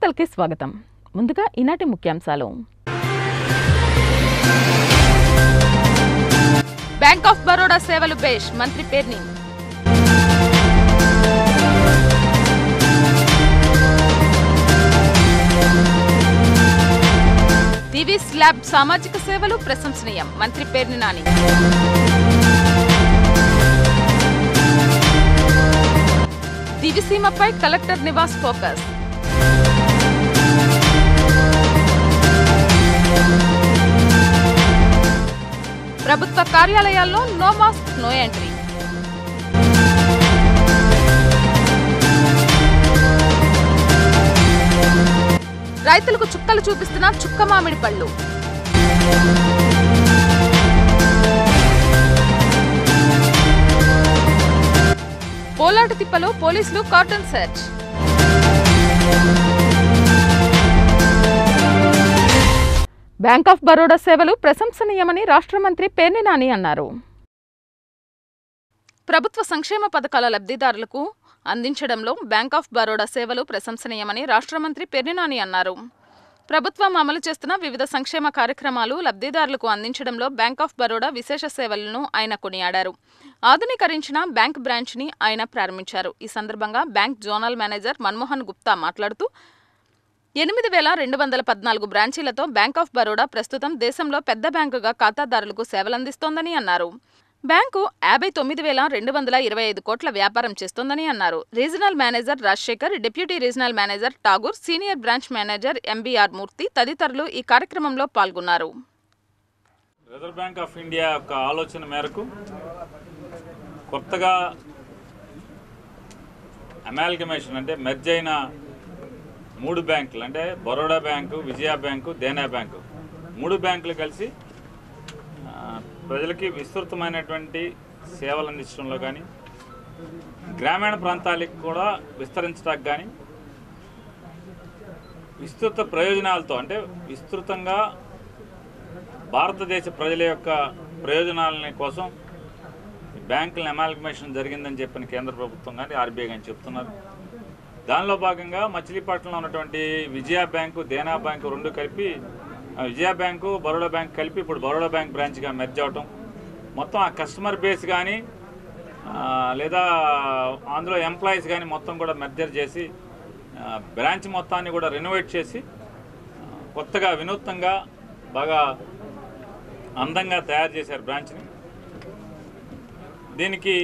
వార్తలకి స్వాగతం. ముందుగా ఈనాటి ముఖ్యాంశాలు. బ్యాంక్ ఆఫ్ బరోడా సేవలు బేష్ మంత్రి పేర్ని. టీవీ స్లాబ్ సామాజిక సేవలు ప్రశంసనీయం మంత్రి పేర్ని నాని. దివిసీమపై కలెక్టర్ నివాస్ ఫోకస్. ప్రభుత్వ కార్యాలయాల్లో నో మాస్క్ నో ఎంట్రీ. రైతులకు చుక్కలు చూపిస్తున్న చుక్క మామిడి పళ్ళు. పోలాటి తిప్పలో పోలీసులు cordon search. Bank of Baroda సేవలు ప్రశంసనీయమని రాష్ట్ర మంత్రి పేర్ని నాని అన్నారు. ప్రభుత్వ సంక్షేమ పథకాల లబ్ధిదారులకు అందించడంలో బ్యాంక్ ఆఫ్ బరోడా సేవలు ప్రశంసనీయమని రాష్ట్ర మంత్రి పేర్ని నాని అన్నారు. ప్రభుత్వం అమలు చేస్తున్న వివిధ సంక్షేమ కార్యక్రమాలు లబ్ధిదారులకు అందించడంలో బ్యాంక్ ఆఫ్ బరోడా విశేష సేవలను ఆయన కొనియాడారు. ఆధునీకరించిన బ్యాంక్ బ్రాంచ్ని ఆయన ప్రారంభించారు. ఈ సందర్భంగా bank zonal manager Manmohan Gupta మాట్లాడుతూ 8,214 బ్రాంచీలతో బ్యాంక్ ఆఫ్ బరోడా ప్రస్తుతం దేశంలో పెద్ద బ్యాంకుగా ఖాతాదారులకు సేవలందిస్తోందని అన్నారు. బ్యాంకు 59,225 కోట్ల వ్యాపారం చేస్తోందని అన్నారు. Regional manager Rajasekhar, deputy regional manager Tagore, senior branch manager MBR Murthy తదితరులు ఈ కార్యక్రమంలో పాల్గొన్నారు. రిజర్వ్ బ్యాంక్ ఆఫ్ ఇండియా యొక్క ఆలోచన మేరకు కొత్తగా అమాల్గమేషన్ అంటే మెర్జ్ అయిన 3 బ్యాంకులు అంటే బరోడా బ్యాంకు, విజయ బ్యాంకు, దేనా బ్యాంకు 3 బ్యాంకులు కలిసి ప్రజలకి విస్తృతమైనటువంటి సేవలు అందించడంలో కానీ గ్రామీణ ప్రాంతాలకు కూడా విస్తరించడానికి కానీ విస్తృత ప్రయోజనాలతో అంటే విస్తృతంగా భారతదేశ ప్రజల యొక్క ప్రయోజనాలని కోసం బ్యాంకుల అమాల్గమేషన్ జరిగిందని చెప్పిన కేంద్ర ప్రభుత్వం కానీ ఆర్బీఐ కానీ చెప్తున్నారు. దానిలో భాగంగా మచిలీపట్నంలో ఉన్నటువంటి విజయ బ్యాంకు, దేనా బ్యాంకు 2 కలిపి విజయ బ్యాంకు, బరోడా బ్యాంక్ కలిపి ఇప్పుడు బరోడా బ్యాంక్ బ్రాంచ్గా మెర్జ్ అవటం, మొత్తం ఆ కస్టమర్ బేస్ కానీ లేదా అందులో ఎంప్లాయీస్ కానీ మొత్తం కూడా మెర్జర్ చేసి బ్రాంచ్ మొత్తాన్ని కూడా రెనోవేట్ చేసి కొత్తగా వినూత్నంగా బాగా అందంగా తయారు చేశారు బ్రాంచ్ని. దీనికి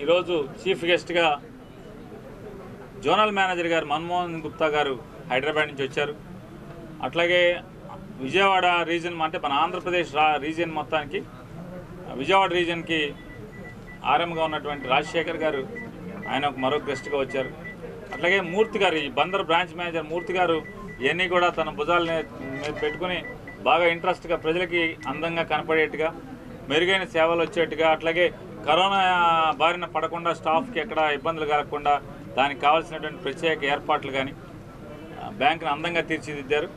ఈరోజు చీఫ్ గెస్ట్గా జోనల్ మేనేజర్ గారు మన్మోహన్ గుప్తా గారు హైదరాబాద్ నుంచి వచ్చారు. అట్లాగే విజయవాడ రీజన్ అంటే మన ఆంధ్రప్రదేశ్ రీజియన్ మొత్తానికి విజయవాడ రీజన్కి ఆర్ఎంగా ఉన్నటువంటి రాజశేఖర్ గారు ఆయన మరొక గెస్ట్గా వచ్చారు. అట్లాగే మూర్తి గారు, ఈ బందర్ బ్రాంచ్ మేనేజర్ మూర్తి గారు ఇవన్నీ కూడా తన భుజాలని పెట్టుకుని బాగా ఇంట్రెస్ట్గా ప్రజలకి అందంగా కనపడేట్టుగా మెరుగైన సేవలు వచ్చేట్టుగా అట్లాగే కరోనా బారిన పడకుండా స్టాఫ్కి ఎక్కడ ఇబ్బందులు కలగకుండా దానికి కావాల్సినటువంటి ప్రత్యేక ఏర్పాట్లు కానీ బ్యాంకును అందంగా తీర్చిదిద్దారు.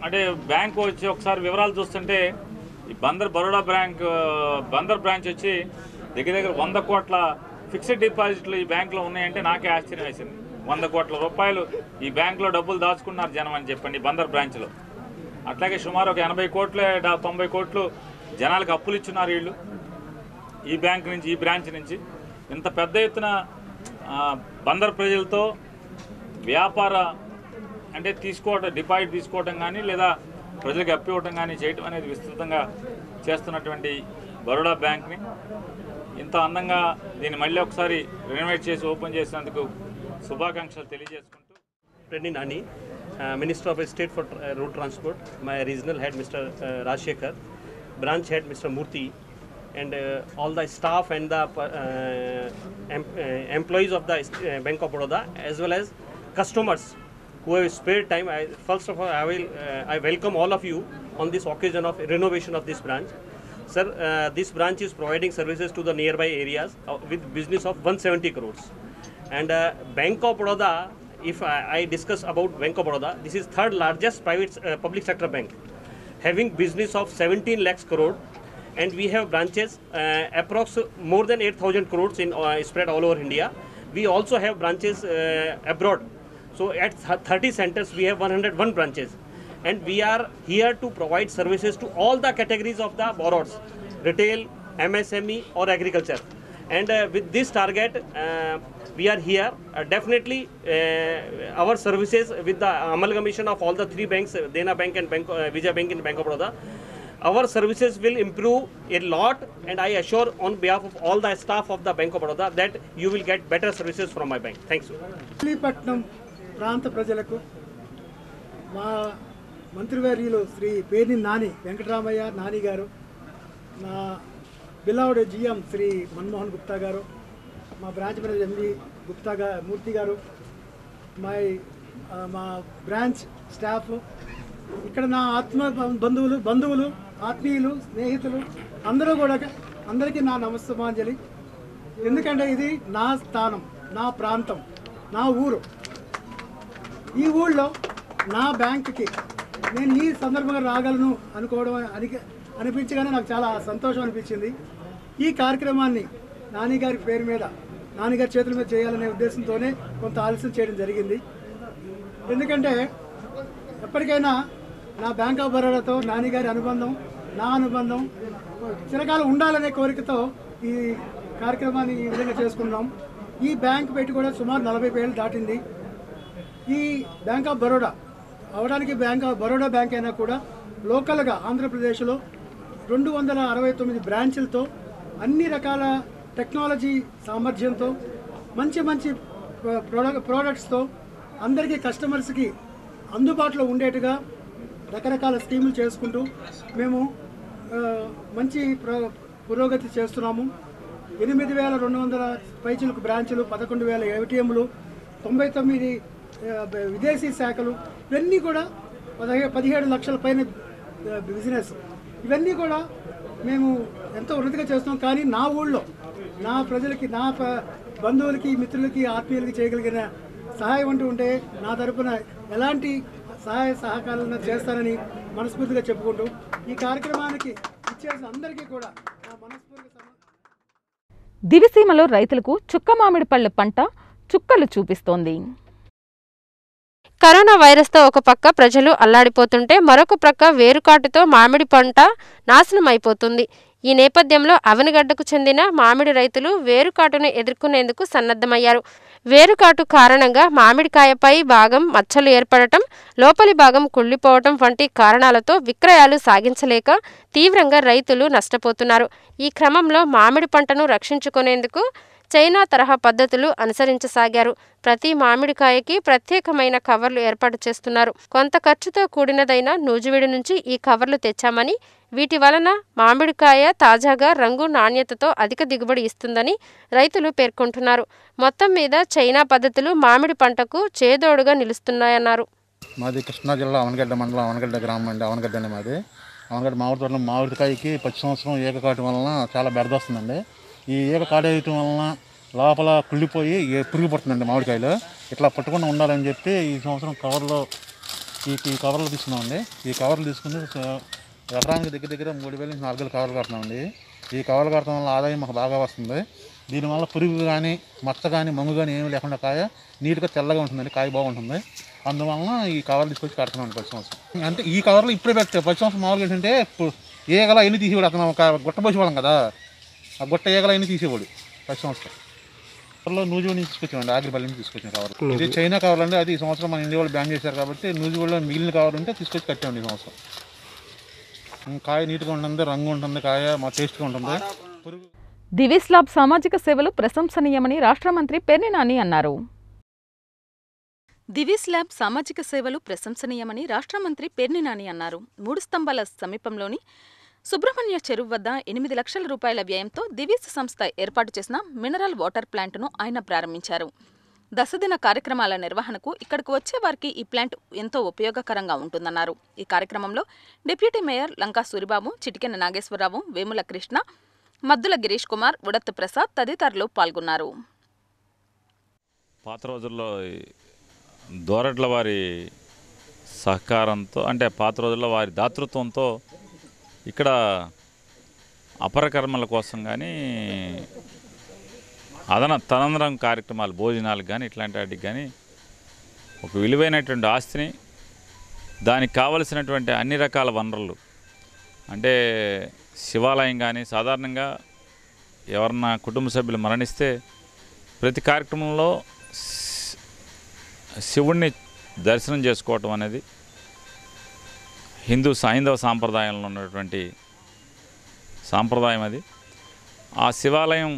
అంటే బ్యాంకు వచ్చి ఒకసారి వివరాలు చూస్తుంటే ఈ బరోడా బందర్ బ్రాంచ్ వచ్చి దగ్గర 100 కోట్ల ఫిక్స్డ్ డిపాజిట్లు ఈ బ్యాంకులో ఉన్నాయంటే నాకే ఆశ్చర్యం వేసింది. 100 కోట్ల రూపాయలు ఈ బ్యాంకులో డబ్బులు దాచుకున్నారు జనం అని చెప్పండి బందర్ బ్రాంచ్లో. అట్లాగే సుమారు ఒక 80 కోట్లు 90 కోట్లు జనాలకు అప్పులు ఇచ్చున్నారు వీళ్ళు ఈ బ్యాంక్ నుంచి, ఈ బ్రాంచ్ నుంచి. ఇంత పెద్ద ఎత్తున బందర్ ప్రజలతో వ్యాపార అంటే డిపాజిట్ తీసుకోవడం కానీ లేదా ప్రజలకు అప్పు ఇవ్వడం కానీ చేయటం అనేది విస్తృతంగా చేస్తున్నటువంటి బరోడా బ్యాంక్ని ఇంత అందంగా దీన్ని మళ్ళీ ఒకసారి రెనోవేట్ చేసి ఓపెన్ చేసినందుకు శుభాకాంక్షలు తెలియజేసుకుంటూ Perni Nani, Minister of State for Road Transport, my regional head Mr. Rajshekar, branch head Mr. Murthy, and all the staff and the employees of the Bank of Baroda as well as customers who have spared time. First of all, I welcome all of you on this occasion of renovation of this branch. Sir, this branch is providing services to the nearby areas with business of 170 crores. And Bank of Baroda, if I discuss about Bank of Baroda, this is third largest private public sector bank, having business of 17 lakhs crore, and we have branches approx more than 8,000 crores in spread all over India. We also have branches abroad. So at 30 centers we have 101 branches, and we are here to provide services to all the categories of the borrowers, retail, MSME or agriculture. And with this target, we are here. Definitely, our services with the amalgamation of all the three banks, Dena Bank and Vijay Bank and Bank of Baroda, our services will improve a lot, and I assure on behalf of all the staff of the Bank of Baroda that you will get better services from my bank. Thanks. Machilipatnam ప్రాంత ప్రజలకు మా మంత్రివర్యులు శ్రీ పేర్ని నాని వెంకటరామయ్య నాని గారు, నా beloved GM Shri Manmohan Gupta గారు, మా branch manager MV Gupta మూర్తి గారు, మా బ్రాంచ్ స్టాఫ్, ఇక్కడ నా ఆత్మ బంధువులు ఆత్మీయులు స్నేహితులు అందరూ కూడా అందరికీ నా నమస్తమాంజలి. ఎందుకంటే ఇది నా స్థానం, నా ప్రాంతం, నా ఊరు. ఈ ఊళ్ళో నా బ్యాంకుకి నేను ఈ సందర్భంగా రాగలను అనుకోవడం అనిపించగానే నాకు చాలా సంతోషం అనిపించింది. ఈ కార్యక్రమాన్ని నాన్నగారి పేరు మీద, నాన్నగారి చేతుల మీద చేయాలనే ఉద్దేశంతోనే కొంత ఆలస్యం చేయడం జరిగింది. ఎందుకంటే ఎప్పటికైనా నా బ్యాంక్ ఆఫ్ బరోడాతో నాన్నగారి అనుబంధం, నా అనుబంధం చిరకాలం ఉండాలనే కోరికతో ఈ కార్యక్రమాన్ని ఈ విధంగా చేసుకున్నాం. ఈ బ్యాంక్ పెట్టి కూడా సుమారు 40 ఏళ్ళు దాటింది. ఈ బ్యాంక్ ఆఫ్ బరోడా అవడానికి బ్యాంక్ ఆఫ్ బరోడా బ్యాంక్ అయినా కూడా లోకల్గా ఆంధ్రప్రదేశ్లో 269 బ్రాంచులతో అన్ని రకాల టెక్నాలజీ సామర్థ్యంతో మంచి ప్రోడక్ట్స్తో అందరికీ కస్టమర్స్కి అందుబాటులో ఉండేట్టుగా రకరకాల స్కీములు చేసుకుంటూ మేము మంచి పురోగతి చేస్తున్నాము. 8,200 పైచిలకు బ్రాంచులు, 11,000 ఏటీఎంలు, 99 విదేశీ శాఖలు, ఇవన్నీ కూడా 17 లక్షల పైన బిజినెస్, ఇవన్నీ కూడా మేము ఎంతో ఉన్నతిగా చేస్తున్నాం. కానీ నా ఊళ్ళో నా ప్రజలకి, నా బంధువులకి, మిత్రులకి, ఆత్మీయులకి చేయగలిగిన సహాయం అంటూ ఉంటే నా తరపున ఎలాంటి సహాయ సహకారాలను చేస్తానని మనస్ఫూర్తిగా చెప్పుకుంటూ ఈ కార్యక్రమానికి ఇచ్చేసిన అందరికీ కూడా నా మనస్ఫూర్తిగా దివిసీమలో రైతులకు చుక్క మామిడి పళ్ళ పంట చుక్కలు చూపిస్తోంది. కరోనా వైరస్తో ఒక పక్క ప్రజలు అల్లాడిపోతుంటే మరొక ప్రక్క వేరుకాటుతో మామిడి పంట నాశనం అయిపోతుంది. ఈ నేపథ్యంలో అవనిగడ్డకు చెందిన మామిడి రైతులు వేరుకాటును ఎదుర్కొనేందుకు సన్నద్ధమయ్యారు. వేరుకాటు కారణంగా మామిడికాయపై భాగం మచ్చలు ఏర్పడటం, లోపలి భాగం కుళ్ళిపోవటం వంటి కారణాలతో విక్రయాలు సాగించలేక తీవ్రంగా రైతులు నష్టపోతున్నారు. ఈ క్రమంలో మామిడి పంటను రక్షించుకునేందుకు చైనా తరహా పద్ధతులు అనుసరించసాగారు. ప్రతి మామిడికాయకి ప్రత్యేకమైన కవర్లు ఏర్పాటు చేస్తున్నారు. కొంత ఖర్చుతో కూడినదైన నూజివీడు నుంచి ఈ కవర్లు తెచ్చామని, వీటి వలన మామిడికాయ తాజాగా రంగు, నాణ్యతతో అధిక దిగుబడి ఇస్తుందని రైతులు పేర్కొంటున్నారు. మొత్తం మీద చైనా పద్ధతులు మామిడి పంటకు చేదోడుగా నిలుస్తున్నాయన్నారు. మాది కృష్ణా జిల్లా అవనగడ్డ మండలం, అవనగడ్డ గ్రామం అండి. అవనగడ్డ అండి మాది. అవనగడ్డ మామిడి తోటలో మామిడికాయకి ప్రతి సంవత్సరం ఏకకాటు వలన చాలా బెరద వస్తుందండి. ఈ ఈగ కాటేయటం వలన లోపల కుళ్ళిపోయి పురుగు పడుతుందండి మామిడికాయలు. ఇట్లా పట్టకుండా ఉండాలని చెప్పి ఈ సంవత్సరం కవర్లో ఈ కవర్లు తీసుకున్నామండి. ఈ కవర్లు తీసుకుని ఎకరానికి దగ్గర 3,000 నుంచి 4,000 కవర్లు కడుతున్నామండి. ఈ కవర్లు కట్టడం వల్ల ఆదాయం మాకు బాగా వస్తుంది. దీనివల్ల పురుగు కానీ, మచ్చ కానీ, మంగు కానీ ఏమీ లేకుండా కాయ నీట్గా తెల్లగా ఉంటుందండి, కాయ బాగుంటుంది. అందువలన ఈ కవర్లు తీసుకొచ్చి కడుతున్నామండి ప్రతి సంవత్సరం. అంటే ఈ కవర్లు ఇప్పుడే పెడతాయి. ప్రతి సంవత్సరం మామూలుగా ఏంటంటే ఈగల ఎన్ని తీసేవాడు, అతను ఒక గుట్ట పోసేవాళ్ళం కదా, ఆ గుట్ట ఈగల ఎన్ని తీసేవాడు ప్రతి సంవత్సరం. కవర్లో నూజివీడు నుంచి తీసుకొచ్చామండి, ఆగిరిపల్లి నుంచి తీసుకొచ్చిన కవర్లు. ఇది చైనా కవర్లు అండి. అది ఈ సంవత్సరం మన ఇండియా వాళ్ళు బ్యాన్ చేశారు కాబట్టి నూజివీడులో మిగిలిన కవర్లు ఉంటే తీసుకొచ్చి కట్టామండి ఈ సంవత్సరం. కాయ నీట్గా ఉంటుంది, రంగు ఉంటుంది, కాయ మా టేస్ట్గా ఉంటుంది. దివీస్ ల్యాబ్ సామాజిక సేవలు ప్రశంసనీయమని రాష్ట్ర మంత్రి పేర్ని నాని అన్నారు. దివీస్ ల్యాబ్ సామాజిక సేవలు ప్రశంసనీయమని రాష్ట్ర మంత్రి పేర్ని నాని అన్నారు. 3 స్తంభాల సమీపంలోని సుబ్రహ్మణ్య చెరువు వద్ద 8 లక్షల రూపాయల వ్యయంతో దివీస్ సంస్థ ఏర్పాటు చేసిన మినరల్ వాటర్ ప్లాంటును ఆయన ప్రారంభించారు. దశదిన కార్యక్రమాల నిర్వహణకు ఇక్కడకు వచ్చే వారికి ఈ ప్లాంట్ ఎంతో ఉపయోగకరంగా ఉంటుందన్నారు. ఈ కార్యక్రమంలో డిప్యూటీ మేయర్ లంకా సూరిబాబు, చిటికెన నాగేశ్వరరావు, వేముల కృష్ణ, మద్దుల గిరీష్ కుమార్, ఉడత్తు ప్రసాద్ తదితరులు పాల్గొన్నారు. పాత రోజుల్లో దోరట్ల వారి సహకారంతో, అంటే పాత రోజుల్లో వారి దాతృత్వంతో ఇక్కడ అపరకర్మల కోసం కానీ, తదనంతరం కార్యక్రమాలు, భోజనాలకు కానీ, ఇట్లాంటి వాటికి కానీ ఒక విలువైనటువంటి ఆస్తిని, దానికి కావలసినటువంటి అన్ని రకాల వనరులు, అంటే శివాలయం కానీ, సాధారణంగా ఎవరన్నా కుటుంబ సభ్యులు మరణిస్తే ప్రతి కార్యక్రమంలో శివుణ్ణి దర్శనం చేసుకోవటం అనేది హైందవ సాంప్రదాయంలో ఉన్నటువంటి సాంప్రదాయం. అది ఆ శివాలయం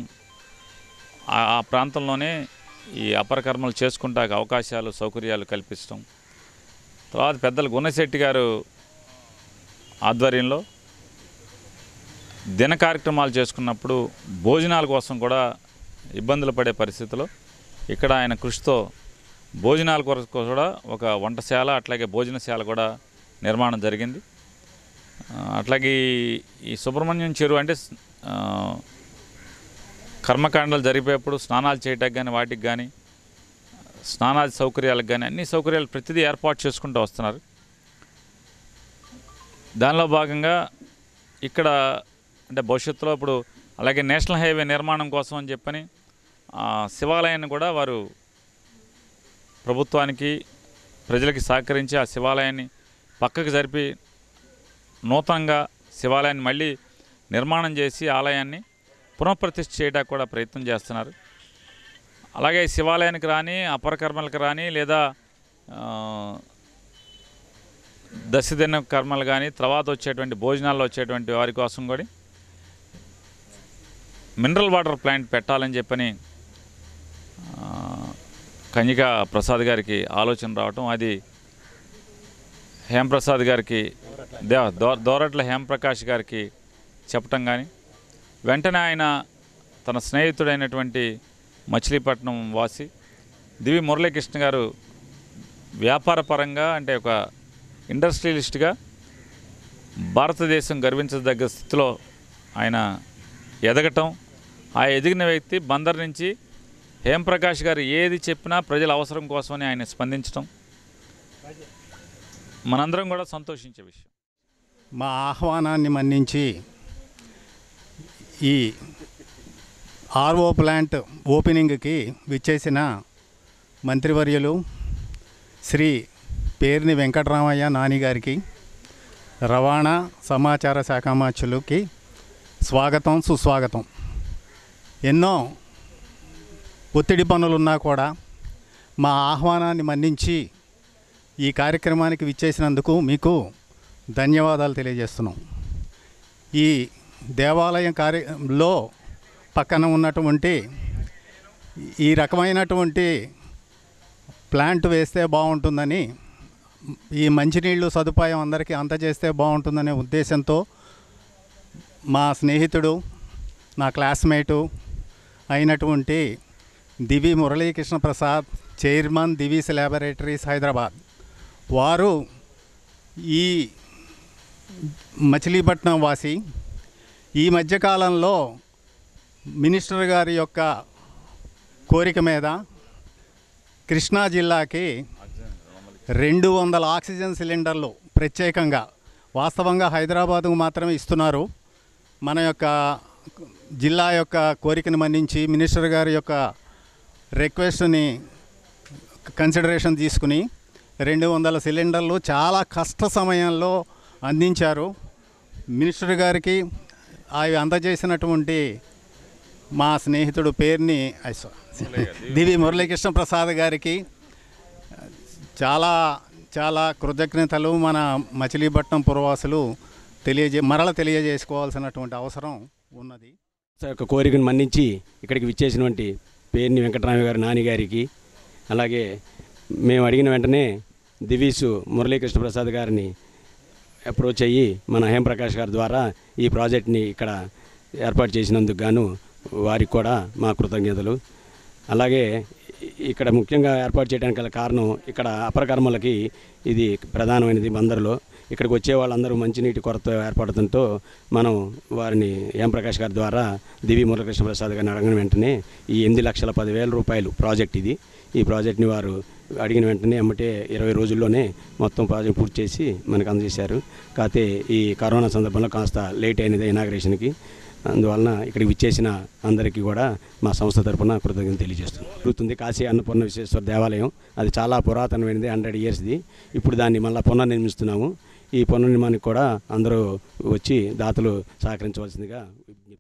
ఆ ప్రాంతంలోనే ఈ అపరకర్మలు చేసుకుంటాక అవకాశాలు, సౌకర్యాలు కల్పించడం. తర్వాత పెద్దలు గున్నశెట్టి గారు ఆధ్వర్యంలో దిన కార్యక్రమాలు చేసుకున్నప్పుడు భోజనాల కోసం కూడా ఇబ్బందులు పడే పరిస్థితిలో ఇక్కడ ఆయన కృషితో భోజనాల కొరకు కూడా ఒక వంటశాల, అట్లాగే భోజనశాల కూడా నిర్మాణం జరిగింది. అట్లాగే ఈ సుబ్రహ్మణ్యం చెరువు అంటే కర్మకాండాలు జరిపేప్పుడు స్నానాలు చేయడానికి కానీ, వాటికి కానీ, స్నానాది సౌకర్యాలకు కానీ అన్ని సౌకర్యాలు ప్రతిదీ ఏర్పాటు చేసుకుంటూ వస్తున్నారు. దానిలో భాగంగా ఇక్కడ అంటే భవిష్యత్తులో ఇప్పుడు అలాగే నేషనల్ హైవే నిర్మాణం కోసం అని చెప్పని శివాలయాన్ని కూడా వారు ప్రభుత్వానికి, ప్రజలకి సహకరించి ఆ శివాలయాన్ని పక్కకు జరిపి నూతనంగా శివాలయాన్ని మళ్ళీ నిర్మాణం చేసి ఆలయాన్ని పునఃప్రతిష్ఠ చేయడానికి కూడా ప్రయత్నం చేస్తున్నారు. అలాగే శివాలయానికి రాని, అపరకర్మలకు రాని, లేదా దశదిన కర్మలు కానీ, తర్వాత వచ్చేటువంటి భోజనాల్లో వచ్చేటువంటి వారి కోసం కూడా మినరల్ వాటర్ ప్లాంట్ పెట్టాలని చెప్పని కన్యకా ప్రసాద్ గారికి ఆలోచన రావటం, అది హేమప్రసాద్ గారికి, దోరట్ల హేమప్రకాష్ గారికి చెప్పటం కానీ, వెంటనే ఆయన తన స్నేహితుడైనటువంటి మచిలీపట్నం వాసి దివి మురళీకృష్ణ గారు వ్యాపారపరంగా అంటే ఒక ఇండస్ట్రియలిస్ట్గా భారతదేశం గర్వించదగ్గ స్థితిలో ఆయన ఎదగటం, ఆ ఎదిగిన వ్యక్తి బందర్ నుంచి హేమప్రకాష్ గారు ఏది చెప్పినా ప్రజల అవసరం కోసమని ఆయన స్పందించడం మనందరం కూడా సంతోషించే విషయం. మా ఆహ్వానాన్ని మన్నించి ఈ ఆర్ఓ ప్లాంట్ ఓపెనింగ్కి విచ్చేసిన మంత్రివర్యులు శ్రీ పేర్ని వెంకటరామయ్య నాని గారికి, రవాణా సమాచార శాఖ మంత్రులకి స్వాగతం, సుస్వాగతం. ఎన్నో ఒత్తిడి పనులున్నా కూడా మా ఆహ్వానాన్ని మన్నించి ఈ కార్యక్రమానికి విచ్చేసినందుకు మీకు ధన్యవాదాలు తెలియజేస్తున్నాం. ఈ దేవాలయం కార్యంలో పక్కన ఉన్నటువంటి ఈ రకమైనటువంటి ప్లాంట్ వేస్తే బాగుంటుందని, ఈ మంచినీళ్ళు సదుపాయం అందరికీ అందజేస్తే బాగుంటుందనే ఉద్దేశంతో మా స్నేహితుడు, నా క్లాస్మేటు అయినటువంటి దివి మురళీకృష్ణ ప్రసాద్, చైర్మన్ దివీస్ ల్యాబొరేటరీస్ హైదరాబాద్, వారు ఈ మచిలీపట్నం వాసి ఈ మధ్యకాలంలో మినిస్టర్ గారి యొక్క కోరిక మీద కృష్ణా జిల్లాకి 200 ఆక్సిజన్ సిలిండర్లు ప్రత్యేకంగా, వాస్తవంగా హైదరాబాదుకు మాత్రమే ఇస్తున్నారు. మన యొక్క జిల్లా యొక్క కోరికను మన్నించి మినిస్టర్ గారి యొక్క రిక్వెస్ట్ని కన్సిడరేషన్ తీసుకుని 200 సిలిండర్లు చాలా కష్ట సమయంలో అందించారు. మినిస్టర్ గారికి అవి అందజేసినటువంటి మా స్నేహితుడు పేరుని దివి మురళీకృష్ణ ప్రసాద్ గారికి చాలా చాలా కృతజ్ఞతలు మన మచిలీపట్నం పురవాసులు తెలియజేసుకోవాల్సినటువంటి అవసరం ఉన్నది. యొక్క కోరికను మన్నించి ఇక్కడికి విచ్చేసినటువంటి పేర్ని వెంకటరామయ్య గారు నాని గారికి, అలాగే మేము అడిగిన వెంటనే దివీసు మురళీకృష్ణ ప్రసాద్ గారిని అప్రోచ్ అయ్యి మన హేమప్రకాష్ గారి ద్వారా ఈ ప్రాజెక్ట్ని ఇక్కడ ఏర్పాటు చేసినందుకు గాను వారికి కూడా మా కృతజ్ఞతలు. అలాగే ఇక్కడ ముఖ్యంగా ఏర్పాటు చేయడానికి గల కారణం, ఇక్కడ అపరకర్మలకి ఇది ప్రధానమైనది. బందరులో ఇక్కడికి వచ్చే వాళ్ళందరూ మంచినీటి కొరత ఏర్పడటంతో మనం వారిని హేమప్రకాష్ గారి ద్వారా దివి మురళీకృష్ణ ప్రసాద్ గారిని అడిగిన వెంటనే ఈ 8,10,000 రూపాయలు ప్రాజెక్ట్ ఇది. ఈ ప్రాజెక్ట్ని వారు అడిగిన వెంటనే అమ్మటే 20 రోజుల్లోనే మొత్తం ప్రాజెక్ట్ పూర్తి చేసి మనకు అందజేశారు. కాకపోతే ఈ కరోనా సందర్భంలో కాస్త లేట్ అయినది ఇనాగ్రేషన్కి. అందువలన ఇక్కడికి విచ్చేసిన అందరికీ కూడా మా సంస్థ తరపున కృతజ్ఞతలు తెలియజేస్తున్నాం. జరుగుతుంది కాశీ అన్నపూర్ణ విశ్వేశ్వర దేవాలయం. అది చాలా పురాతనమైనది, 100 ఇయర్స్ది. ఇప్పుడు దాన్ని మళ్ళీ పునర్నిర్మిస్తున్నాము. ఈ పునర్నిర్మాణానికి కూడా అందరూ వచ్చి దాతలు సహకరించవలసిందిగా విజ్ఞప్తి.